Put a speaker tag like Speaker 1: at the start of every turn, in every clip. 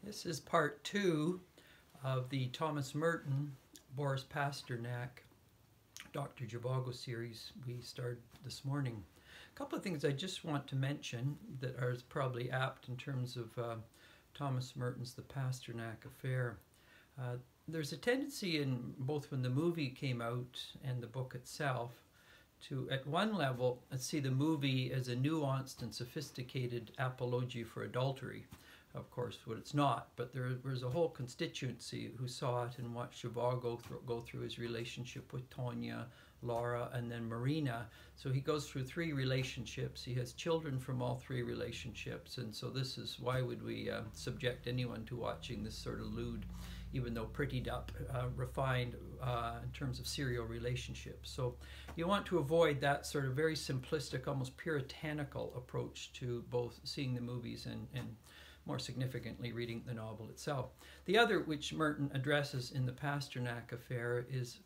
Speaker 1: This is part two of the Thomas Merton, Boris Pasternak, Dr. Zhivago series we started this morning. A couple of things I just want to mention that are probably apt in terms of Thomas Merton's The Pasternak Affair. There's a tendency in both when the movie came out and the book itself to, at one level, see the movie as a nuanced and sophisticated apology for adultery. Of course, what it's not, but there was a whole constituency who saw it and watched Zhivago go through his relationship with Tonya, Laura, and then Marina. So he goes through three relationships. He has children from all three relationships, and so this is why would we subject anyone to watching this sort of lewd, even though prettied up, refined in terms of serial relationships. So you want to avoid that sort of very simplistic, almost puritanical approach to both seeing the movies and more significantly reading the novel itself. The other, which Merton addresses in the Pasternak Affair, is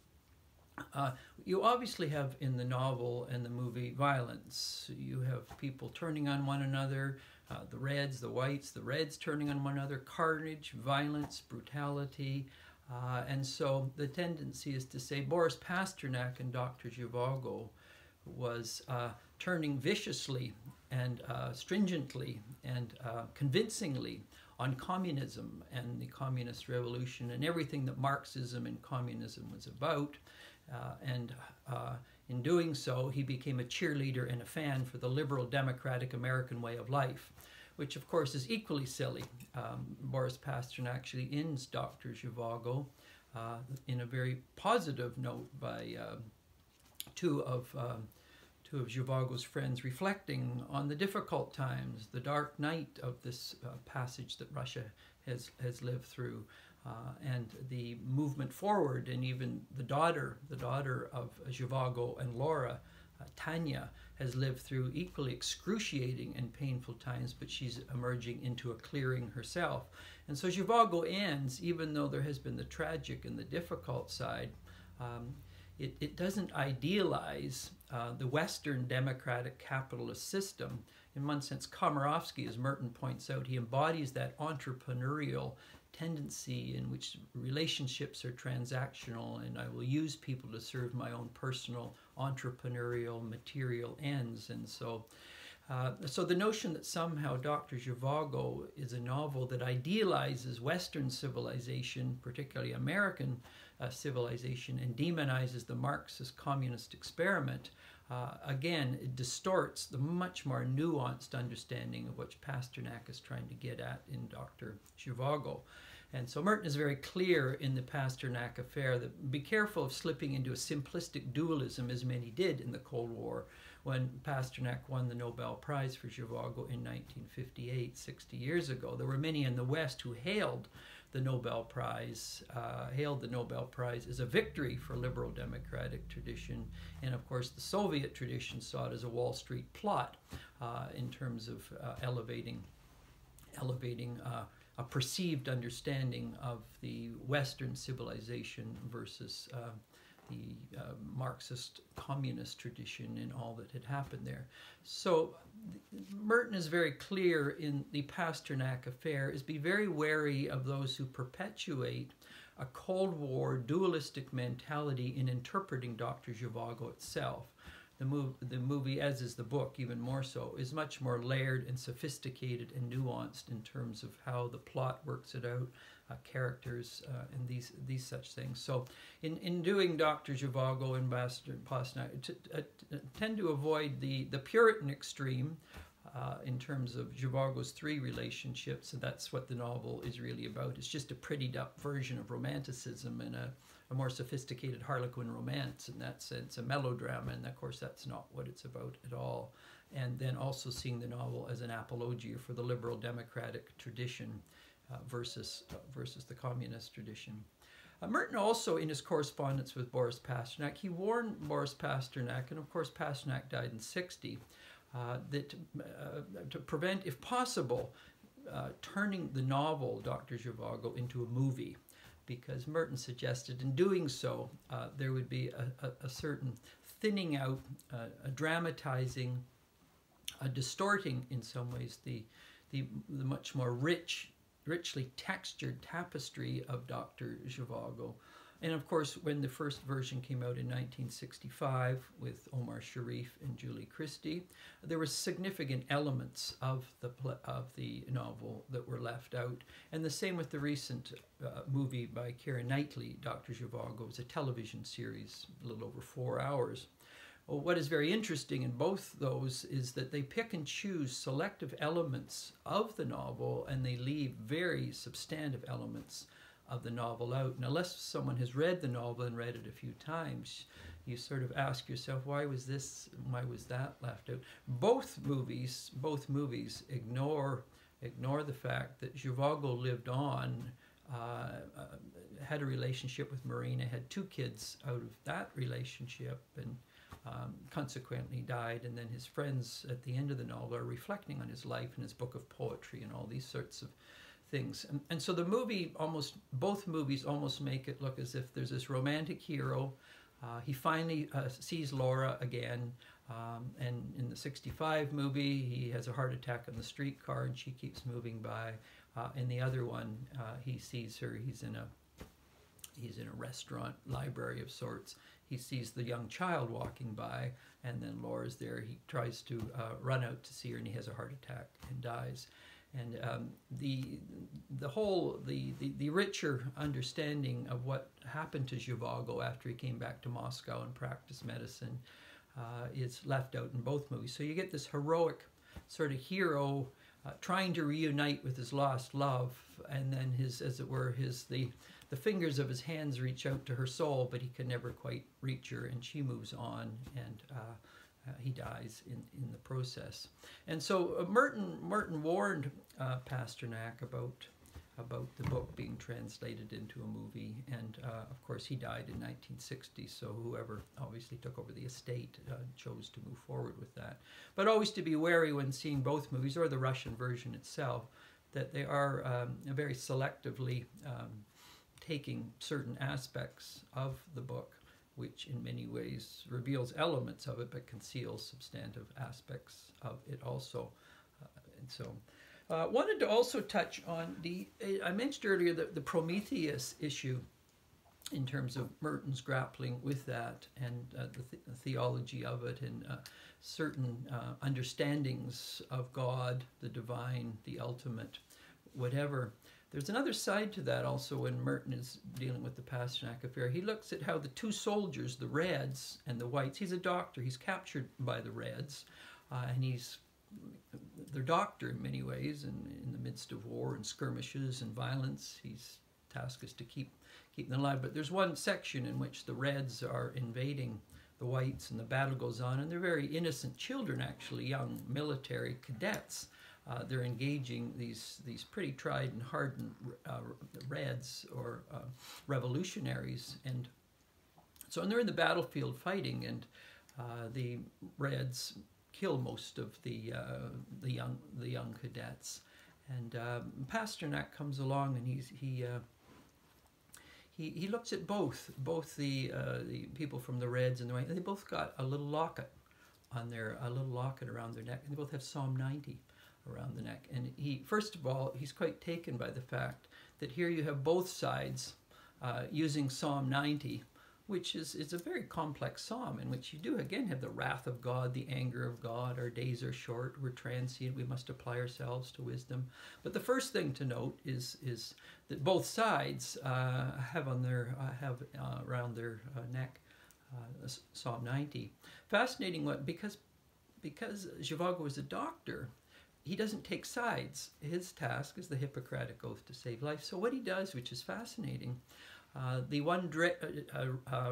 Speaker 1: you obviously have in the novel and the movie violence. You have people turning on one another, the reds, the whites, the reds turning on one another, carnage, violence, brutality. And so the tendency is to say Boris Pasternak and Dr. Zhivago was turning viciously and stringently and convincingly on communism and the communist revolution and everything that Marxism and communism was about. In doing so, he became a cheerleader and a fan for the liberal democratic American way of life, which of course is equally silly. Boris Pasternak actually ends Dr. Zhivago in a very positive note by two of Zhivago's friends reflecting on the difficult times, the dark night of this passage that Russia has lived through, and the movement forward, and even the daughter of Zhivago and Laura, Tanya, has lived through equally excruciating and painful times, but she's emerging into a clearing herself. And so Zhivago ends, even though there has been the tragic and the difficult side, it doesn't idealize the Western democratic capitalist system. In one sense, Komorowski, as Merton points out, he embodies that entrepreneurial tendency in which relationships are transactional and I will use people to serve my own personal entrepreneurial material ends. And so so the notion that somehow Dr. Zhivago is a novel that idealizes Western civilization, particularly American civilization, and demonizes the Marxist communist experiment, again, it distorts the much more nuanced understanding of what Pasternak is trying to get at in Dr. Zhivago. And so Merton is very clear in the Pasternak Affair that be careful of slipping into a simplistic dualism, as many did in the Cold War, when Pasternak won the Nobel Prize for Zhivago in 1958, 60 years ago. There were many in the West who hailed the Nobel Prize as a victory for liberal democratic tradition, and of course the Soviet tradition saw it as a Wall Street plot in terms of elevating a perceived understanding of the Western civilization versus the Marxist communist tradition and all that had happened there. So Merton is very clear in the Pasternak Affair is be very wary of those who perpetuate a Cold War dualistic mentality in interpreting Dr. Zhivago itself. The movie, as is the book, even more so, is much more layered and sophisticated and nuanced in terms of how the plot works it out, characters, and these such things. So in doing Dr. Zhivago and Pasternak, tend to avoid the Puritan extreme in terms of Zhivago's three relationships, and that's what the novel is really about. It's just a prettied up version of romanticism and a more sophisticated Harlequin romance in that sense, a melodrama, and of course that's not what it's about at all. And then also seeing the novel as an apologia for the liberal democratic tradition versus the communist tradition. Merton also, in his correspondence with Boris Pasternak, he warned Boris Pasternak, and of course Pasternak died in 60, that to prevent, if possible, turning the novel Dr. Zhivago into a movie, because Merton suggested in doing so there would be a certain thinning out, a dramatizing, a distorting in some ways the much more rich richly textured tapestry of Dr. Zhivago. And of course, when the first version came out in 1965 with Omar Sharif and Julie Christie, there were significant elements of the novel that were left out. And the same with the recent movie by Keira Knightley, Dr. Zhivago. It was a television series, a little over 4 hours. Well, what is very interesting in both those is that they pick and choose selective elements of the novel, and they leave very substantive elements of the novel out. And unless someone has read the novel and read it a few times, you sort of ask yourself, why was this, why was that left out? Both movies ignore the fact that Zhivago lived on, had a relationship with Marina, had 2 kids out of that relationship, and consequently died. And then his friends at the end of the novel are reflecting on his life in his book of poetry and all these sorts of things. And so both movies almost make it look as if there's this romantic hero. He finally sees Laura again, and in the 65 movie he has a heart attack on the streetcar and she keeps moving by. In the other one, he sees her, he's in a restaurant, library of sorts. He sees the young child walking by, and then Laura's there. He tries to run out to see her, and he has a heart attack and dies. And the richer understanding of what happened to Zhivago after he came back to Moscow and practiced medicine is left out in both movies. So you get this heroic sort of hero trying to reunite with his lost love, and then the fingers of his hands reach out to her soul, but he can never quite reach her, and she moves on, and he dies in the process. And so Merton warned Pasternak about the book being translated into a movie, and of course he died in 1960, so whoever obviously took over the estate chose to move forward with that. But always to be wary when seeing both movies, or the Russian version itself, that they are very selectively taking certain aspects of the book, which in many ways reveals elements of it but conceals substantive aspects of it also. And so wanted to also touch on I mentioned earlier the Prometheus issue in terms of Merton's grappling with that, and the theology of it, and certain understandings of God, the divine, the ultimate, whatever. There's another side to that also when Merton is dealing with the Pasternak affair. He looks at how the 2 soldiers, the Reds and the Whites, he's a doctor, he's captured by the Reds, and he's their doctor in many ways, and in the midst of war and skirmishes and violence, his task is to keep them alive. But there's one section in which the Reds are invading the Whites, and the battle goes on, and they're very innocent children, actually, young military cadets. They're engaging these pretty tried and hardened Reds, or revolutionaries, and they're in the battlefield fighting, and the Reds kill most of the young cadets, and Pasternak comes along, and he looks at both the people from the Reds and the Whites, and they both got a little locket around their neck, and they both have Psalm 90 around the neck. And first of all, he's quite taken by the fact that here you have both sides using Psalm 90, which is a very complex psalm, in which you do again have the wrath of God, the anger of God. Our days are short, we're transient, we must apply ourselves to wisdom. But the first thing to note is that both sides have around their neck Psalm 90. Fascinating, because Zhivago is a doctor, he doesn't take sides. His task is the Hippocratic Oath to save life. So what he does, which is fascinating, the one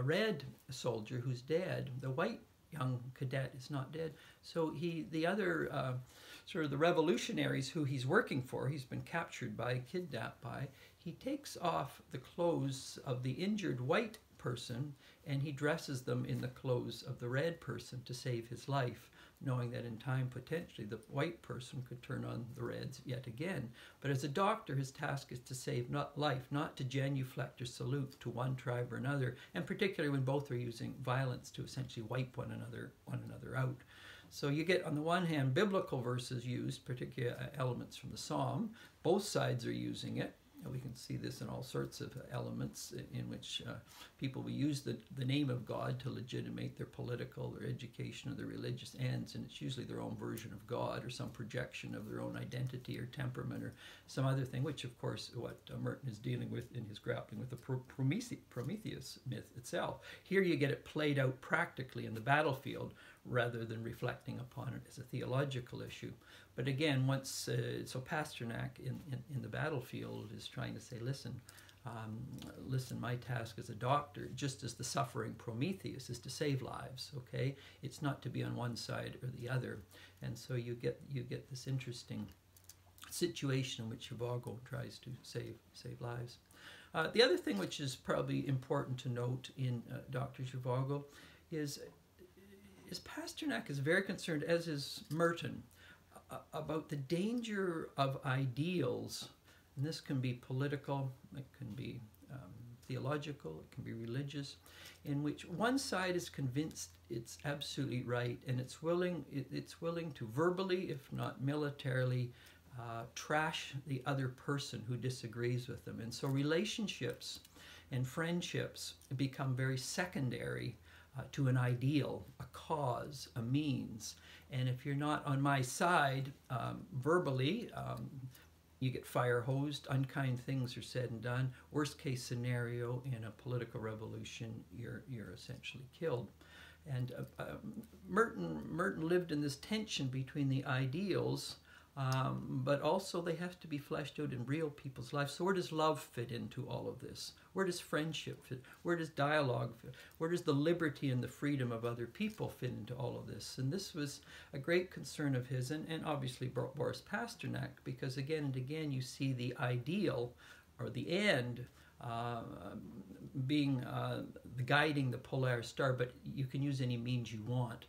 Speaker 1: red soldier who's dead, the white young cadet is not dead. So the other sort of the revolutionaries who he's working for, he's been captured by, kidnapped by, he takes off the clothes of the injured white person, and he dresses them in the clothes of the red person to save his life, knowing that in time, potentially, the white person could turn on the Reds yet again. But as a doctor, his task is to save life, not to genuflect or salute to one tribe or another, and particularly when both are using violence to essentially wipe one another out. So you get, on the one hand, biblical verses used, particularly elements from the Psalm. Both sides are using it. And we can see this in all sorts of elements in which people will use the name of God to legitimate their political, their education, or their religious ends, and it's usually their own version of God or some projection of their own identity or temperament or some other thing, which of course what Merton is dealing with in his grappling with the Prometheus myth itself. Here you get it played out practically in the battlefield rather than reflecting upon it as a theological issue. But again, once, so Pasternak in the battlefield is trying to say, listen, listen, my task as a doctor, just as the suffering Prometheus, is to save lives, okay? It's not to be on one side or the other. And so you get this interesting situation in which Zhivago tries to save lives. The other thing which is probably important to note in Dr. Zhivago is Pasternak is very concerned, as is Merton, about the danger of ideals, and this can be political, it can be theological, it can be religious, in which one side is convinced it's absolutely right, and it's willing to verbally, if not militarily, trash the other person who disagrees with them. And so relationships and friendships become very secondary to an ideal, a cause, a means. And if you're not on my side verbally, you get fire hosed, unkind things are said and done. Worst case scenario, in a political revolution, you're essentially killed. And Merton lived in this tension between the ideals, but also they have to be fleshed out in real people's lives. So where does love fit into all of this? Where does friendship fit? Where does dialogue fit? Where does the liberty and the freedom of other people fit into all of this? And this was a great concern of his, and obviously Boris Pasternak, because again and again you see the ideal, or the end, being guiding the polar star, but you can use any means you want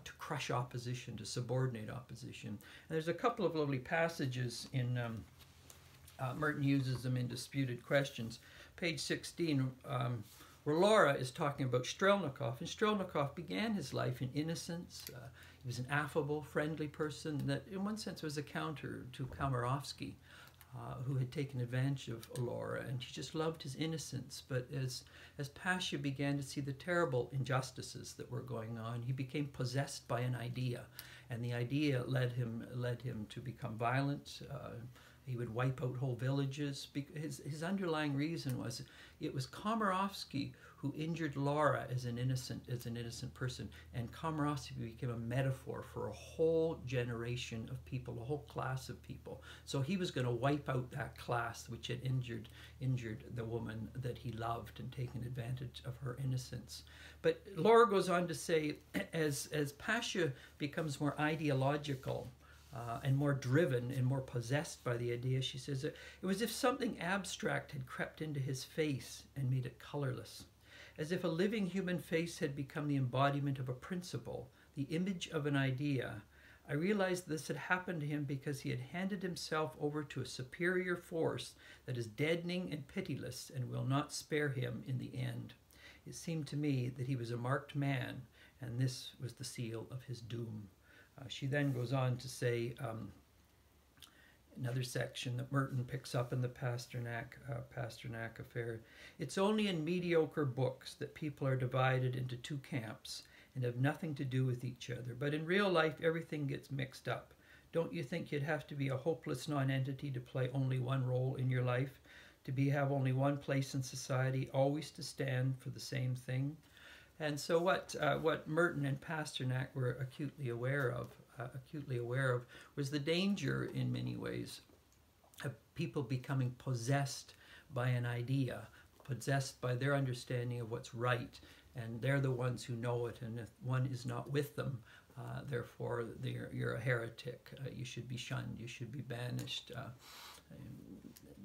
Speaker 1: to crush opposition, to subordinate opposition. And there's a couple of lovely passages in, Merton uses them in Disputed Questions. Page 16, where Laura is talking about Strelnikov, and Strelnikov began his life in innocence. He was an affable, friendly person that in one sense was a counter to Komarovsky, who had taken advantage of Laura, and he just loved his innocence. But as Pasha began to see the terrible injustices that were going on, he became possessed by an idea, and the idea led him to become violent. He would wipe out whole villages. His underlying reason was it was Komarovsky who injured Laura as an innocent person, and Komarovsky became a metaphor for a whole generation of people, a whole class of people. So he was going to wipe out that class which had injured the woman that he loved and taken advantage of her innocence. But Laura goes on to say, as Pasha becomes more ideological, and more driven and more possessed by the idea, she says it was as if something abstract had crept into his face and made it colorless, as if a living human face had become the embodiment of a principle, the image of an idea. I realized this had happened to him because he had handed himself over to a superior force that is deadening and pitiless and will not spare him in the end. It seemed to me that he was a marked man, and this was the seal of his doom. She then goes on to say, another section that Merton picks up in the Pasternak affair, it's only in mediocre books that people are divided into two camps and have nothing to do with each other. But in real life, everything gets mixed up. Don't you think you'd have to be a hopeless non-entity to play only one role in your life, to have only one place in society, always to stand for the same thing? And so what Merton and Pasternak were acutely aware of was the danger, in many ways, of people becoming possessed by an idea, possessed by their understanding of what's right, and they're the ones who know it, and if one is not with them, therefore you're a heretic, you should be shunned, you should be banished,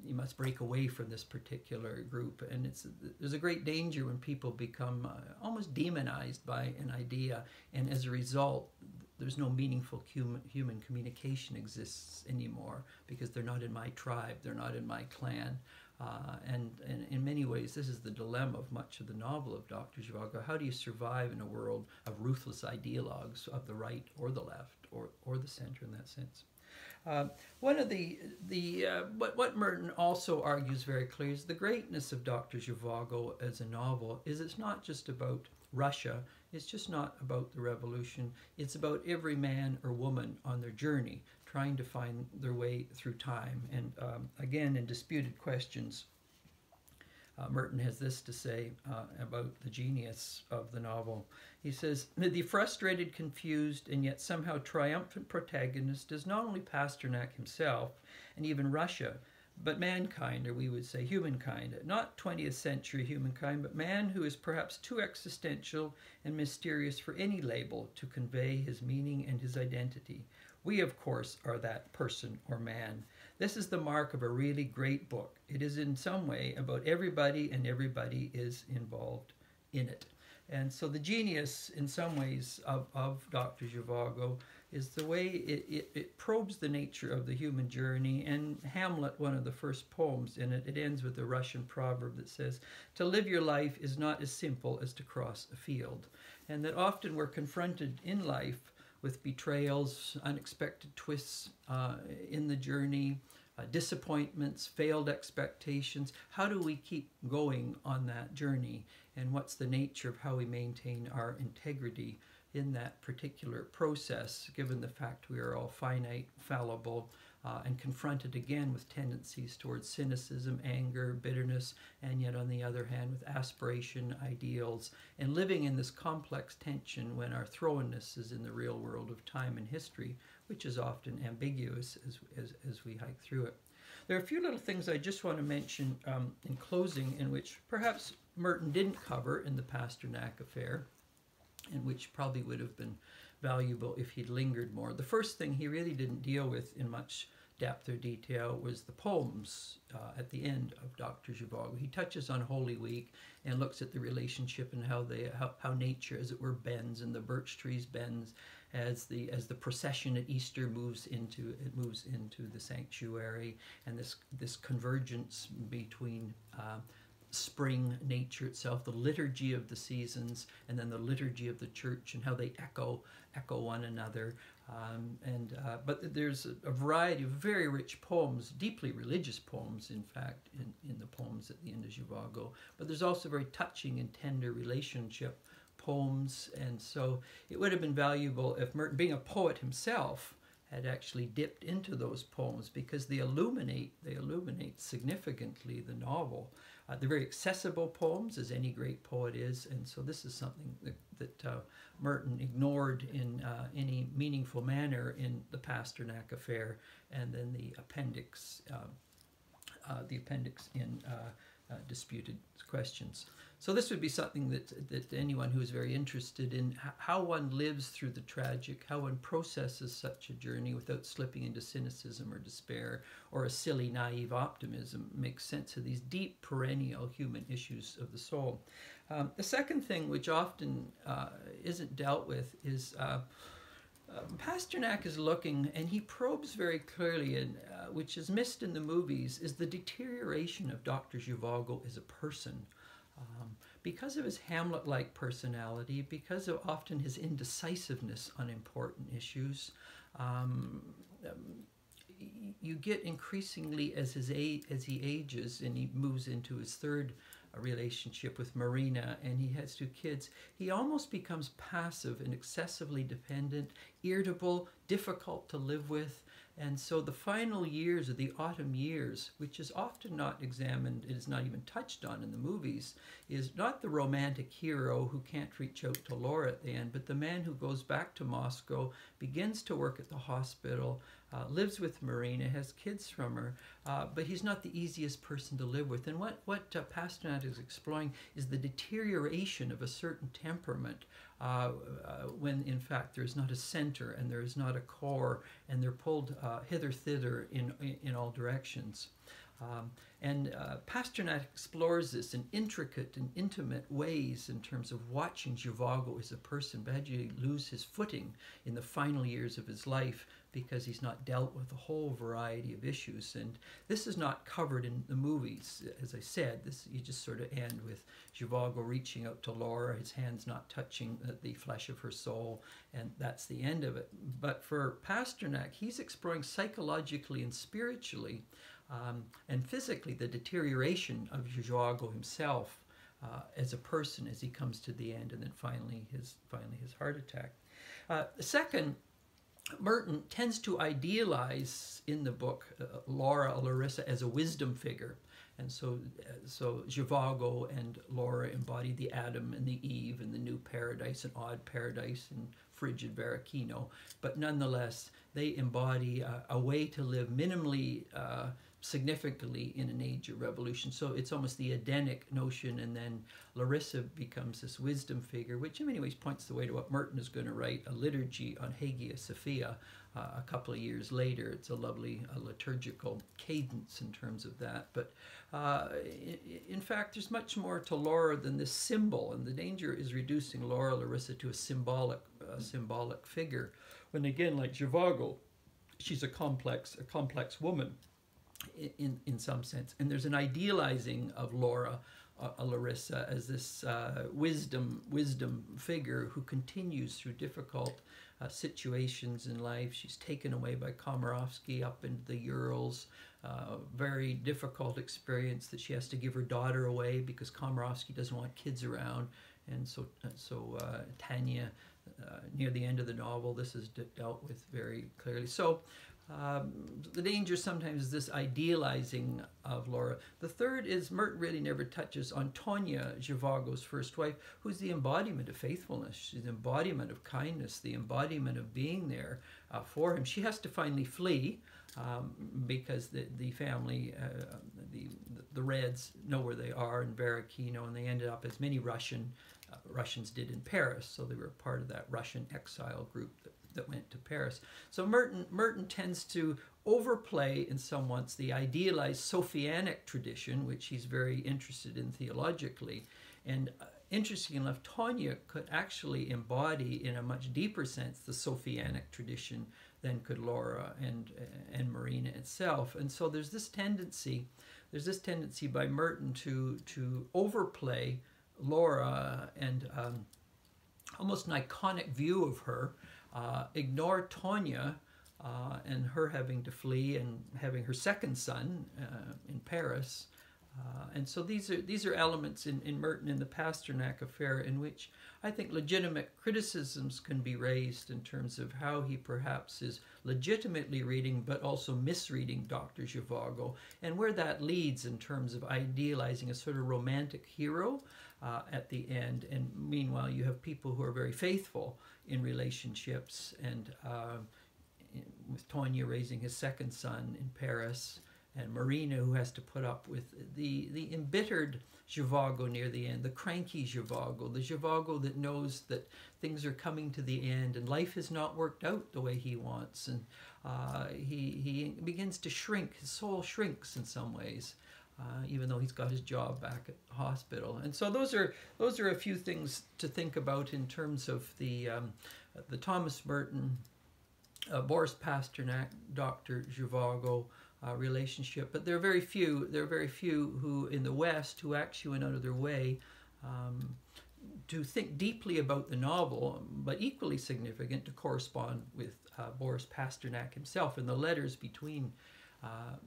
Speaker 1: you must break away from this particular group. And there's a great danger when people become almost demonized by an idea, and as a result there's no meaningful human communication exists anymore because they're not in my tribe, they're not in my clan. And in many ways, this is the dilemma of much of the novel of Dr. Zhivago. How do you survive in a world of ruthless ideologues of the right or the left or the center in that sense? One of what Merton also argues very clearly is the greatness of Dr. Zhivago as a novel is it's not just about Russia, it's just not about the revolution, it's about every man or woman on their journey trying to find their way through time. And again, in Disputed Questions, Merton has this to say about the genius of the novel. He says, the frustrated, confused, and yet somehow triumphant protagonist is not only Pasternak himself, and even Russia, but mankind, or we would say humankind. Not 20th century humankind, but man who is perhaps too existential and mysterious for any label to convey his meaning and his identity. We, of course, are that person or man. This is the mark of a really great book. It is in some way about everybody, and everybody is involved in it. And so the genius, in some ways, of Dr. Zhivago is the way it probes the nature of the human journey. And Hamlet, one of the first poems in it, it ends with a Russian proverb that says, to live your life is not as simple as to cross a field. And that often we're confronted in life with betrayals, unexpected twists in the journey, disappointments, failed expectations. How do we keep going on that journey? And what's the nature of how we maintain our integrity in that particular process, given the fact we are all finite, fallible, and confronted again with tendencies towards cynicism, anger, bitterness, and yet on the other hand with aspiration, ideals, and living in this complex tension when our thrownness is in the real world of time and history, which is often ambiguous as we hike through it. There are a few little things I just want to mention in closing, in which perhaps Merton didn't cover in the Pasternak affair, and which probably would have been valuable if he'd lingered more. The first thing he really didn't deal with in much depth or detail was the poems at the end of Dr. Zhivago. He touches on Holy Week and looks at the relationship and how nature, as it were, bends, and the birch trees bends as the procession at Easter moves into the sanctuary, and this convergence between spring, nature itself, the liturgy of the seasons, and then the liturgy of the church, and how they echo one another. But there's a variety of very rich poems, deeply religious poems, in fact, in the poems at the end of Zhivago. But there's also very touching and tender relationship poems, and so it would have been valuable if Merton, being a poet himself, had actually dipped into those poems, because they illuminate significantly the novel. They're very accessible poems, as any great poet is, and so this is something that Merton ignored in any meaningful manner in the Pasternak affair, and then the appendix in Disputed Questions. So this would be something that anyone who is very interested in how one lives through the tragic, how one processes such a journey without slipping into cynicism or despair or a silly, naive optimism, makes sense of these deep, perennial human issues of the soul. The second thing, which often isn't dealt with, is Pasternak is looking, and he probes very clearly, and which is missed in the movies, is the deterioration of Dr. Zhivago as a person. Because of his Hamlet-like personality, because of often his indecisiveness on important issues, you get increasingly, as he ages and he moves into his third relationship with Marina, and he has 2 kids, he almost becomes passive and excessively dependent, irritable, difficult to live with. And so the final years, or the autumn years, which is often not examined, it is not even touched on in the movies, is not the romantic hero who can't reach out to Laura at the end, but the man who goes back to Moscow, begins to work at the hospital, lives with Marina, has kids from her, but he's not the easiest person to live with. And what Pasternak is exploring is the deterioration of a certain temperament, when in fact there is not a center and there is not a core, and they're pulled hither thither in all directions. Pasternak explores this in intricate and intimate ways in terms of watching Zhivago as a person gradually lose his footing in the final years of his life because he's not dealt with a whole variety of issues. And this is not covered in the movies. As I said, you just sort of end with Zhivago reaching out to Laura, his hands not touching the flesh of her soul, and that's the end of it. But for Pasternak, he's exploring psychologically and spiritually and physically the deterioration of Zhivago himself as a person as he comes to the end, and then finally his heart attack. Second, Merton tends to idealize in the book Larissa as a wisdom figure. And so Zhivago and Laura embody the Adam and the Eve and the new paradise, an odd paradise in frigid Varakino. But nonetheless, they embody a way to live minimally significantly in an age of revolution. So it's almost the Edenic notion, and then Larissa becomes this wisdom figure, which in many ways points the way to what Merton is going to write, a liturgy on Hagia Sophia a couple of years later. It's a lovely liturgical cadence in terms of that. But in fact, there's much more to Laura than this symbol, and the danger is reducing Laura Larissa to a symbolic figure, when again, like Zhivago, she's a complex woman in some sense. And there's an idealizing of Laura Larissa as this wisdom figure who continues through difficult situations in life. She's taken away by Komarovsky up into the Urals, very difficult experience that she has to give her daughter away because Komarovsky doesn't want kids around. And so Tanya, near the end of the novel, this is dealt with very clearly. So the danger sometimes is this idealizing of Laura. The third is Merton really never touches on Tonya, Zhivago's first wife, who's the embodiment of faithfulness. She's the embodiment of kindness, the embodiment of being there for him. She has to finally flee because the family, the Reds, know where they are in Varakino, and they ended up, as many Russians did, in Paris. So they were part of that Russian exile group that went to Paris. So Merton tends to overplay in some ways the idealized Sophianic tradition, which he's very interested in theologically. And interestingly enough, Tonya could actually embody in a much deeper sense the Sophianic tradition than could Laura and Marina itself. And so there's this tendency by Merton to overplay Laura and almost an iconic view of her, ignore Tonya and her having to flee and having her second son in Paris. And so these are elements in Merton and the Pasternak affair in which I think legitimate criticisms can be raised in terms of how he perhaps is legitimately reading but also misreading Dr. Zhivago, and where that leads in terms of idealizing a sort of romantic hero at the end. And meanwhile, you have people who are very faithful in relationships, and with Tonya raising his second son in Paris, and Marina, who has to put up with the embittered Zhivago near the end, the cranky Zhivago, the Zhivago that knows that things are coming to the end and life has not worked out the way he wants, and he begins to shrink. His soul shrinks in some ways, even though he's got his job back at the hospital. And so those are a few things to think about in terms of the Thomas Merton, Boris Pasternak, Dr. Zhivago relationship. But there are very few who in the West who actually went out of their way to think deeply about the novel, but equally significant to correspond with Boris Pasternak himself. And the letters between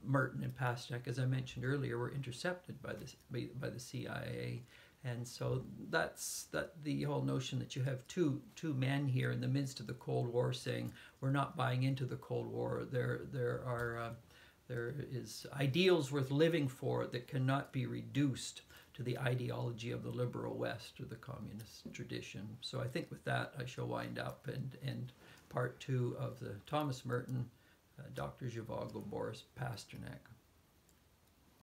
Speaker 1: Merton and Pasternak, as I mentioned earlier, were intercepted by the CIA. And so that's the whole notion that you have two men here in the midst of the Cold War saying, we're not buying into the Cold War. There is ideals worth living for that cannot be reduced to the ideology of the liberal West or the communist tradition. So I think with that I shall wind up and end part 2 of the Thomas Merton, Dr. Zhivago, Boris Pasternak.